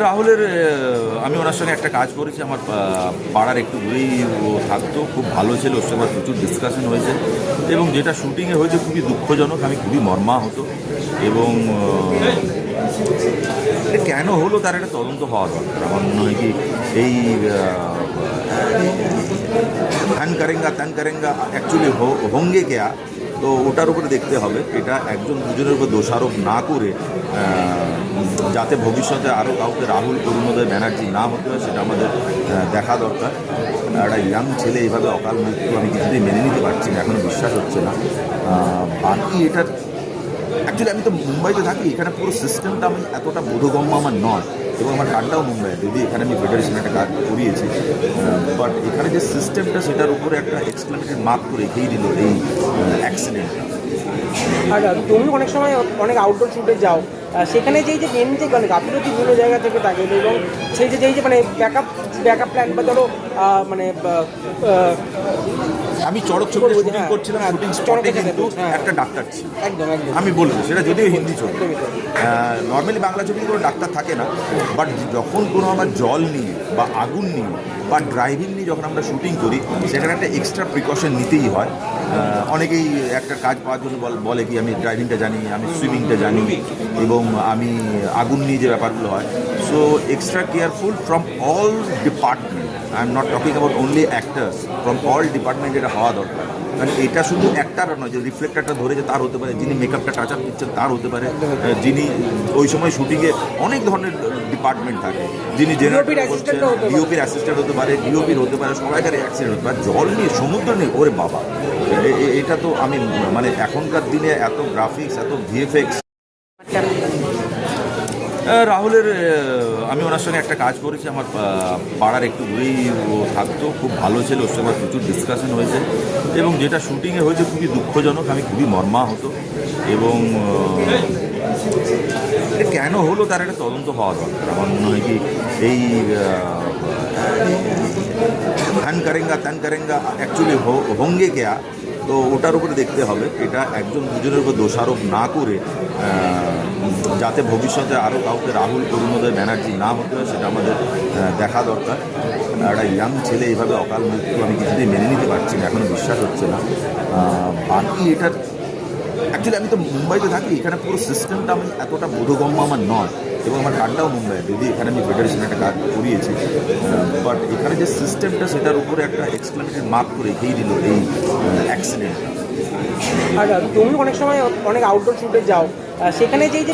রাহুলের আমি ওনার সঙ্গে একটা কাজ করেছি, আমার পাড়ার একটু দূরেই ও থাকতো, খুব ভালো ছিল, ওর সঙ্গে প্রচুর ডিসকাশন হয়েছে এবং যেটা শুটিংয়ে হয়েছে খুবই দুঃখজনক, আমি খুবই মর্মাহত এবং এটা কেন হলো তার একটা তদন্ত হওয়া দরকার। আমার মনে হয় কি এই ধ্যান করেঙ্গা ত্যান করেঙ্গা অ্যাকচুয়ালি হোঙ্গে কেয়া, তো ওটার উপরে দেখতে হবে। এটা একজন দুজনের উপর দোষারোপ না করে যাতে ভবিষ্যতে আরও কাউকে রাহুল, অরুণোদয় ব্যানার্জি না হতে হয় সেটা আমাদের দেখা দরকার। একটা ইয়াং ছেলে এইভাবে অকাল মৃত্যু আমি কিছুতেই মেনে নিতে পারছি না, এখনও বিশ্বাস হচ্ছে না। বাকি এটার অ্যাকচুয়ালি আমি তো মুম্বাইতে থাকি, এখানে পুরো সিস্টেমটা আমি এতটা বোধগম্য আমার নয় এবং আমার কার্ডটাও মুম্বাইয়ে, যদি এখানে আমি ফেডারেশনে একটা কাজ করিয়েছি, বাট এখানে যে সিস্টেমটা সেটার উপরে একটা এক্সক্লেমেটেড মার্ক করে রেখেই দিল এই অ্যাক্সিডেন্টটা। আর তুমি অনেক সময় অনেক আউটডোর শুটে যাও, সেখানে যেই যে মেন যে মানে গাফিলতি বিভিন্ন জায়গা থেকে থাকে এবং সেই যে যেই যে মানে ব্যাকআপ প্ল্যান বা ধরো মানে আমি চড়ক ছবিতে শুটিং করছিলাম, শুটিং স্পটে কিন্তু একটা ডাক্তার ছিল, একদম একদম আমি বলবো সেটা যদিও হিন্দি ছবি, নর্মালি বাংলা ছবিতে কোনো ডাক্তার থাকে না, বাট যখন কোনো আমার জল নিয়ে বা আগুন নিয়ে বা ড্রাইভিং নিয়ে যখন আমরা শুটিং করি সেখানে একটা এক্সট্রা প্রিকশন নিতেই হয়। অনেকেই একটা কাজ পাওয়ার জন্য বলে কি আমি ড্রাইভিংটা জানি, আমি সুইমিংটা জানি এবং আমি আগুন নিয়ে যে ব্যাপারগুলো হয়, so extra careful from all department, I am not talking about only actors, from all department এটা হওয়া দরকার। কারণ এটা শুধু একটার নয় যে রিফ্লেক্টারটা ধরে যে তার হতে পারে, যিনি মেকআপটা টাচ আপ দিচ্ছেন তার হতে পারে, যিনি ওই সময় শুটিংয়ে অনেক ধরনের ডিপার্টমেন্ট থাকে, যিনি জেনারেটর করছেন, ডিওপির অ্যাসিস্ট্যান্ট হতে পারে, ডিওপির হতে পারে, সবাইকার অ্যাক্সিডেন্ট হতে পারে। জল নিয়ে সমুদ্র নিয়ে ওরে বাবা, এটা তো আমি মানে এখনকার দিনে এত গ্রাফিক্স, এত ভিএফএক্স। রাহুলের আমি ওনার সঙ্গে একটা কাজ করেছি, আমার পাড়ার একটু দূরেই ও থাকতো, খুব ভালো ছিল, ওর সঙ্গে প্রচুর ডিসকাশন হয়েছে এবং যেটা শুটিংয়ে হয়েছে খুবই দুঃখজনক, আমি খুবই মর্মাহত এবং এটা কেন হলো তার একটা তদন্ত হওয়া দরকার। আমার মনে হয় কি এই ধ্যান করেঙ্গা ত্যান করেঙ্গা অ্যাকচুয়ালি হোঙ্গে কেয়া, তো ওটার উপরে দেখতে হবে। এটা একজন দুজনের উপর দোষারোপ না করে যাতে ভবিষ্যতে আরও কাউকে রাহুল, অরুণোদয় ব্যানার্জি না হতে হয় সেটা আমাদের দেখা দরকার। একটা ইয়াং ছেলে এইভাবে অকাল মৃত্যু আমি কিছুতেই মেনে নিতে পারছি না, এখনও বিশ্বাস হচ্ছে না। বাকি এটার অ্যাকচুয়ালি আমি তো মুম্বাইতে থাকি, এখানে পুরো সিস্টেমটা আমি এতটা বোধগম্য আমার নয় এবং আমার কার্ডটাও মুম্বাইয়ে, যদি এখানে আমি ফেডারেশনে একটা কাজ করিয়েছি, বাট এখানে যে সিস্টেমটা সেটার উপরে একটা এক্সক্লেমেটেড মার্ক করে রেখেই দিল এই অ্যাক্সিডেন্টটা। আর তুমি অনেক সময় অনেক আউটডোর শুটে যাও, সেখানে যেই যে